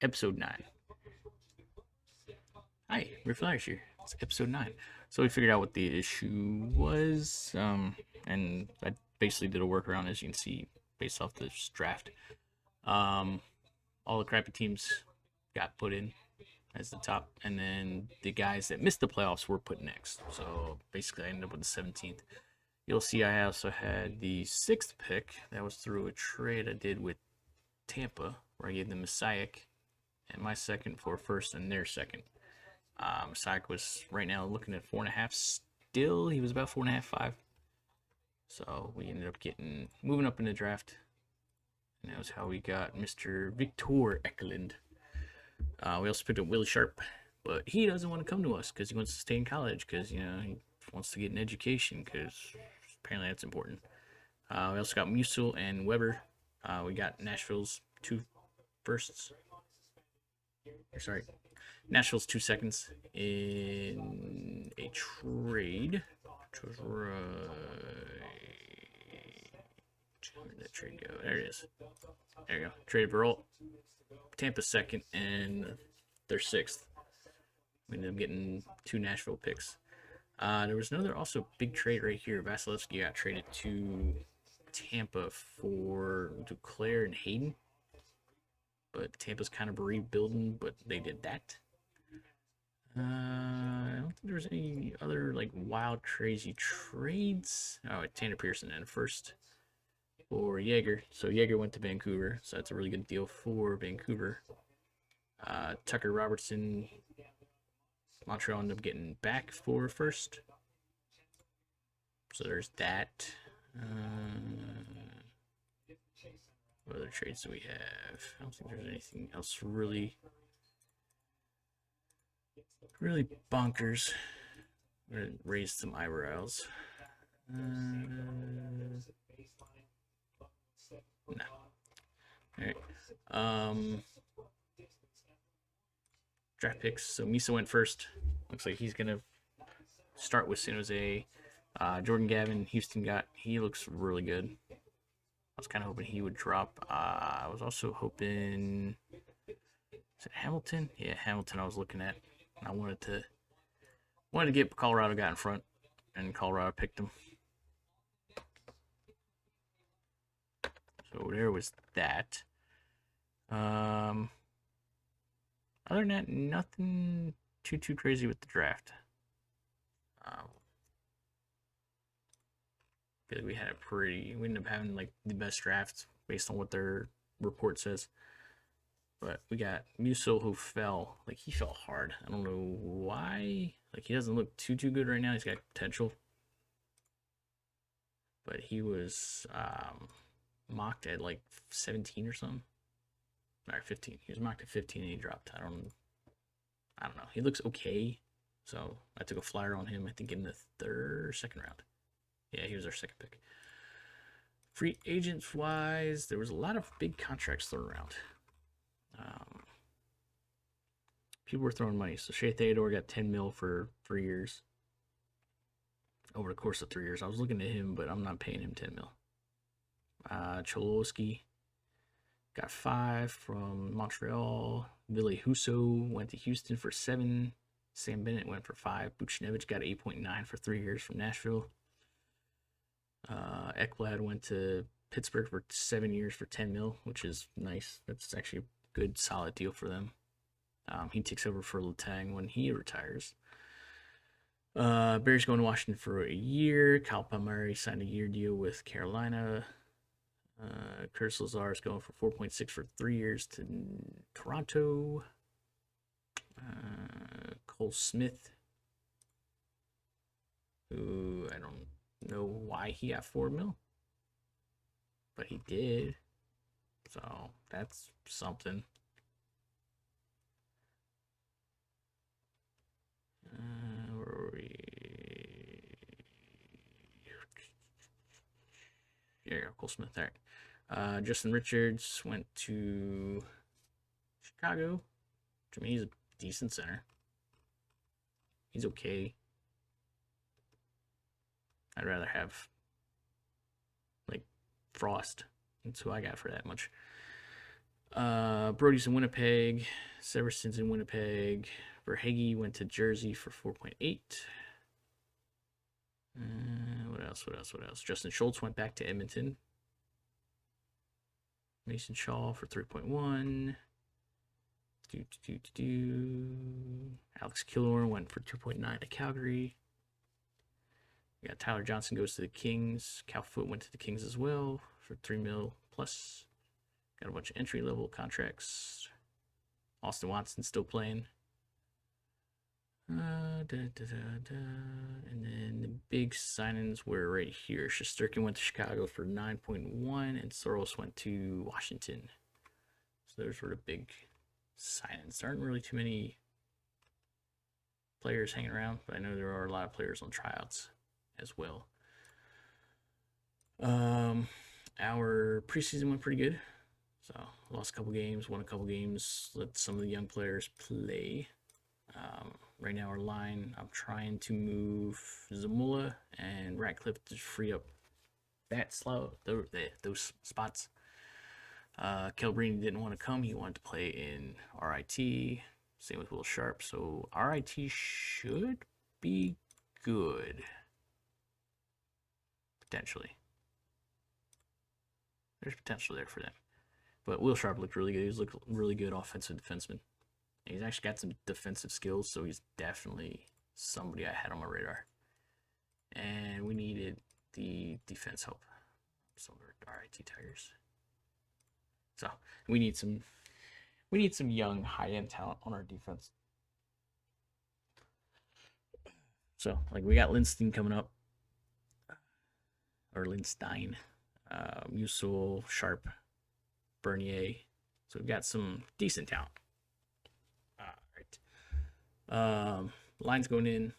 episode 9. Hi, Rick Flyers here. It's episode 9. So we figured out what the issue was, and I basically did a workaround, as you can see, based off this draft. All the crappy teams got put in as the top, and then the guys that missed the playoffs were put next. So basically, I ended up with the 17th. You'll see I also had the 6th pick. That was through a trade I did with Tampa, where I gave them Messiah and my second for first and their second. Messiah was right now looking at 4.5 still. He was about 4.5, 5. So we ended up moving up in the draft. And that was how we got Mr. Victor Eklund. We also picked up Willie Sharp, but he doesn't want to come to us because he wants to stay in college because, he wants to get an education because apparently that's important. We also got Musil and Weber. We got Nashville's 2 firsts. Nashville's 2 seconds in a trade. Where did that trade go? There it is. There you go. Traded for Tampa's second and their 6th. We ended up getting 2 Nashville picks. There was another also big trade right here. Vasilevsky got traded to Tampa for Duclair and Hayden. But Tampa's kind of rebuilding, but they did that. I don't think there was any other wild, crazy trades. Oh, Tanner Pearson and first for Jaeger. So Jaeger went to Vancouver, so that's a really good deal for Vancouver. Tucker Robertson, Montreal ended up getting back for first. So there's that. What other trades do we have? I don't think there's anything else really bonkers. I'm gonna raise some eyebrows. No. All right. Draft picks. So Misa went first. Looks like he's gonna start with San Jose. Jordan Gavin, Houston he looks really good. I was kind of hoping he would drop. I was also hoping, is it Hamilton? Yeah, Hamilton. I was looking at. I wanted to get Colorado got in front, and Colorado picked him. So there was that. Other than that, nothing too crazy with the draft. I feel like we ended up having the best draft based on what their report says. But we got Musil who fell. He fell hard. I don't know why. He doesn't look too good right now. He's got potential. But he was mocked at 17 or something. All right, 15. He was mocked at 15 and he dropped. I don't know. He looks okay. So I took a flyer on him, I think, in the second round. Yeah, he was our second pick. Free agents wise, there was a lot of big contracts thrown around. People were throwing money. So Shea Theodore got 10 mil for 3 years. Over the course of 3 years. I was looking at him, but I'm not paying him 10 mil. Cholowski got 5 from Montreal. Ville Husso went to Houston for 7. Sam Bennett went for 5. Buchnevich got 8.9 for 3 years from Nashville. Ekblad went to Pittsburgh for 7 years for 10 mil, which is nice. That's actually a good, solid deal for them. He takes over for Letang when he retires. Barry's going to Washington for a year. Kyle Palmieri signed a year deal with Carolina. Curtis Lazar is going for 4.6 for 3 years to Toronto. Cole Smith, who I don't know why he got 4 mil, but he did. So that's something. Where are we? There you go, Cole Smith. All right. Justin Richards went to Chicago. I mean, he's a decent center. He's okay. I'd rather have Frost. That's who I got for that much. Brody's in Winnipeg. Severson's in Winnipeg. Verhage went to Jersey for 4.8. What else? What else? Justin Schultz went back to Edmonton. Mason Shaw for 3.1. Alex Killorn went for 2.9 to Calgary. We got Tyler Johnson goes to the Kings. Cal Foote went to the Kings as well for $3 million plus. Got a bunch of entry level contracts. Austin Watson still playing. And then the big signings were right here. Shesterkin went to Chicago for 9.1, and Soros went to Washington. So those were the big signings. There aren't really too many players hanging around, but I know there are a lot of players on tryouts as well. Our preseason went pretty good. So lost a couple games, won a couple games, let some of the young players play. Right now our line, I'm trying to move Zamula and Ratcliffe to free up that those spots. Kelbrini didn't want to come. He wanted to play in RIT. Same with Will Sharp. So RIT should be good. Potentially. There's potential there for them. But Will Sharp looked really good. He's looked really good offensive defenseman. And he's actually got some defensive skills, so he's definitely somebody I had on my radar. And we needed the defense help. So we're RIT Tigers. So we need some young high-end talent on our defense. So like we got Lindstein coming up. Or Lindstein. Musil, Sharp, Bernier. So we've got some decent talent. All right. Lines going in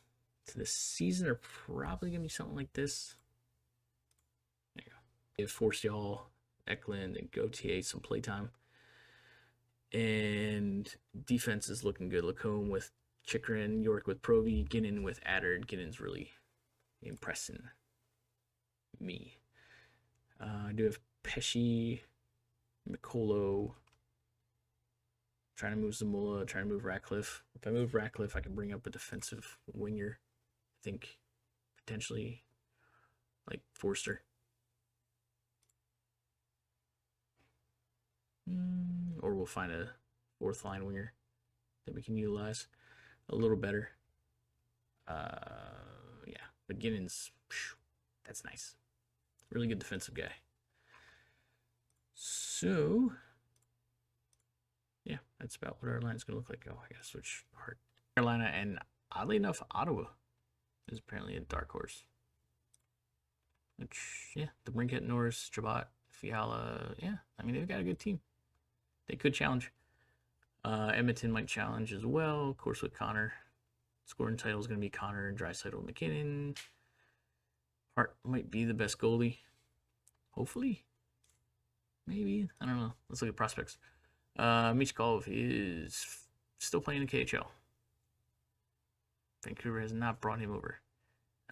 to the season are probably going to be something like this. There you go. Give Forcial, Eklund, and Gauthier some playtime. And defense is looking good. Lacombe with Chikrin, York with Provy, Ginnin with Adder. Ginnen's really impressing me. I do have Pesci, Mikolo, trying to move Zamula, trying to move Ratcliffe. If I move Ratcliffe, I can bring up a defensive winger. I think potentially like Forster. Or we'll find a fourth line winger that we can utilize a little better. Yeah, but Ginnens, that's nice. Really good defensive guy. So, yeah, that's about what our line's going to look like. Oh, I got to switch hard. Carolina, and oddly enough, Ottawa is apparently a dark horse. Which, yeah, the Brinkett, Norris, Chabot, Fiala, yeah, I mean, they've got a good team. They could challenge. Edmonton might challenge as well, of course, with Connor. Scoring title is going to be Connor and Draisaitl, McKinnon. Hart might be the best goalie. Hopefully. Maybe. I don't know. Let's look at prospects. Michkov is still playing in KHL. Vancouver has not brought him over.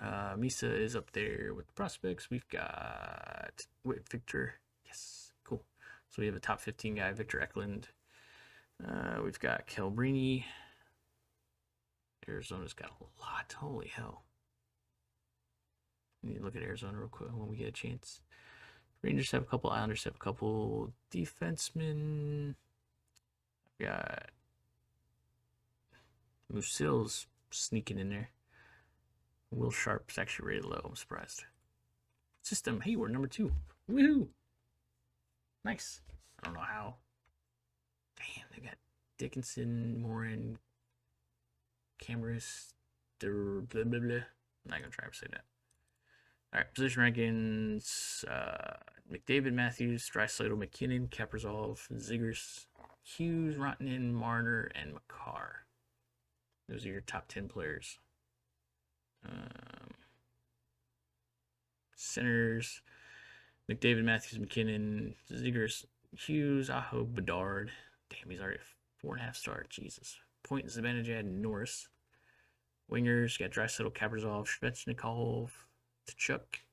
Misa is up there with the prospects. We've got Victor. Yes, cool. So we have a top 15 guy, Victor Eklund. We've got Kelbrini. Arizona's got a lot. Holy hell. We need to look at Arizona real quick when we get a chance. Rangers have a couple. Islanders have a couple. Defensemen. I've got Musil's sneaking in there. Will Sharp's actually rated low. I'm surprised. System. Hey, we're number 2. Woohoo! Nice. I don't know how. Damn, they got Dickinson, Morin, Cameras, blah, blah, blah. I'm not going to try to say that. All right, position rankings. McDavid, Matthews, Draisaitl, McKinnon, Kaprizov, Ziggers, Hughes, Rantanen, Marner, and Makar. Those are your top 10 players. Centers. McDavid, Matthews, McKinnon, Ziggers, Hughes, Aho, Bedard. Damn, he's already 4.5 star. Jesus. Point, Zibanejad, Norris. Wingers, got Draisaitl, Kaprizov, Svechnikov, Tkachuk,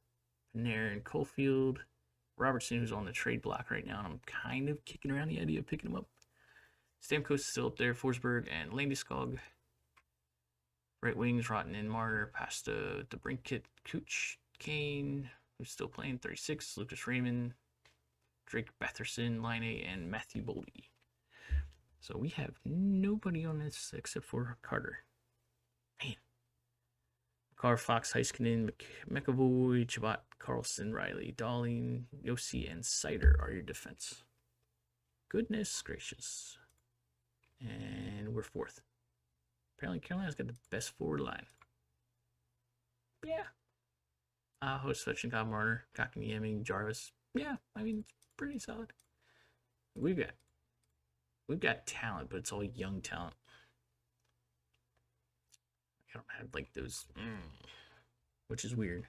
Panarin, Caulfield, Robertson, who's on the trade block right now, and I'm kind of kicking around the idea of picking him up. Stamkos is still up there. Forsberg and Landeskog. Right wings, Rotten and Marner. Past the Brinkett, Cooch, Kane, who's still playing, 36. Lucas Raymond, Drake Batherson, Line, and Matthew Boldy. So we have nobody on this except for Carter. Man. Carr, Fox, Heiskanen, McAvoy, Chabot, Carlson, Riley, Darling, Yossi, and Sider are your defense. Goodness gracious. And we're fourth. Apparently Carolina's got the best forward line. Yeah. Aho, Svechnikov, Marner, Kotkaniemi, Jarvis. Yeah, I mean, it's pretty solid. We've got talent, but it's all young talent. I don't have like those, which is weird. I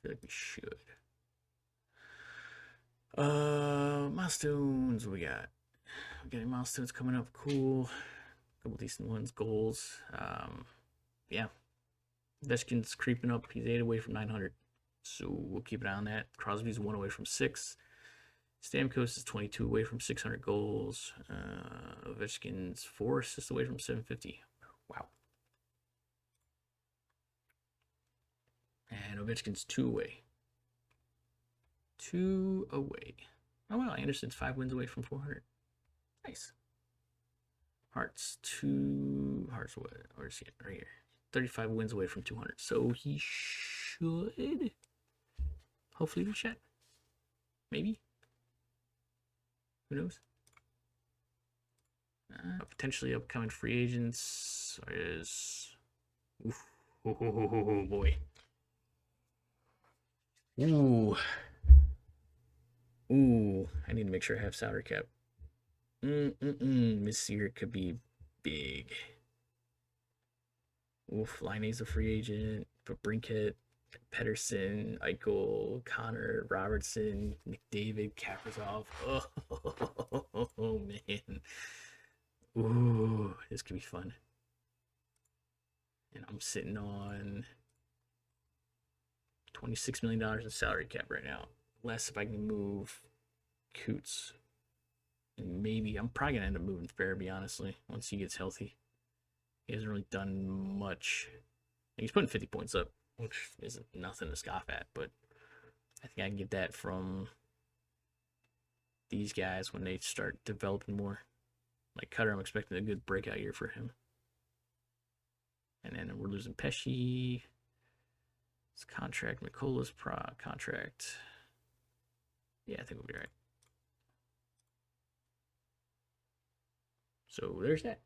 feel like we should. Milestones. What we got? We got any milestones coming up? Cool. A couple decent ones. Goals. Yeah. Veshkin's creeping up. He's 8 away from 900. So we'll keep an eye on that. Crosby's 1 away from 6. Stamkos is 22 away from 600 goals. Ovechkin's 4 assists away from 750. Wow. And Ovechkin's 2 away. 2 away. Oh, well, Anderson's 5 wins away from 400. Nice. Hearts, 2. Hearts, what? Where's he at? Right here. 35 wins away from 200. So he should hopefully reach that. Maybe. Who knows? Potentially upcoming free agents is. Oof. Oh boy. Ooh. I need to make sure I have salary cap. This year could be big. Oof, Liney's a free agent. But Brinkett, Pedersen, Eichel, Connor, Robertson, McDavid, Kaprizov. Oh man. Ooh, this could be fun. And I'm sitting on $26 million in salary cap right now. Less if I can move Coots. And maybe I'm probably gonna end up moving Farabee, honestly, once he gets healthy. He hasn't really done much. He's putting 50 points up, which isn't nothing to scoff at, but I think I can get that from these guys when they start developing more. Like Cutter, I'm expecting a good breakout year for him. And then we're losing Pesci. It's contract. Mikola's contract. Yeah, I think we'll be right. So there's that.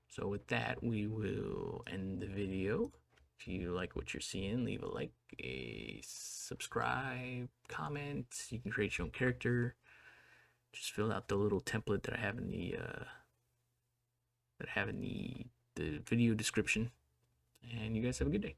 So with that, we will end the video. If you like what you're seeing, leave a like, a subscribe, comment. You can create your own character. Just fill out the little template that I have in the video description. And you guys have a good day.